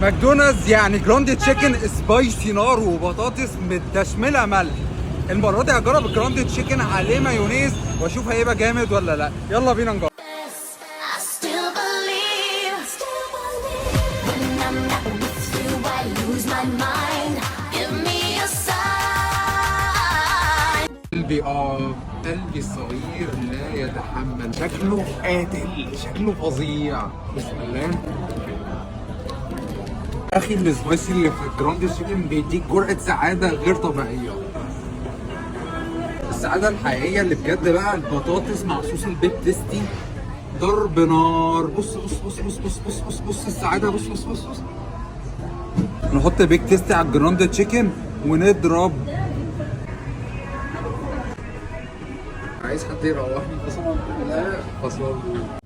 ماكدونالدز يعني جراند تشيكن سبايسي نار وبطاطس متشمله ملح. المره دي هجرب الجراند تشيكن عليه مايونيز واشوف هيبقى جامد ولا لا. يلا بينا نجرب. قلبي قلبي الصغير لا يتحمل. شكله قاتل، شكله فظيع. بسم الله. اخي السبايسي اللي في الجراند تشيكن بيديك جرعه سعاده غير طبيعيه. السعاده الحقيقيه اللي بجد بقى البطاطس مع صوص البيك تيستي ضرب نار. بص بص بص بص بص بص بص بص السعاده. بص بص بص بص. نحط بيك تيستي على الجراند تشيكن ونضرب. عايز حد يروحني قسما بالله.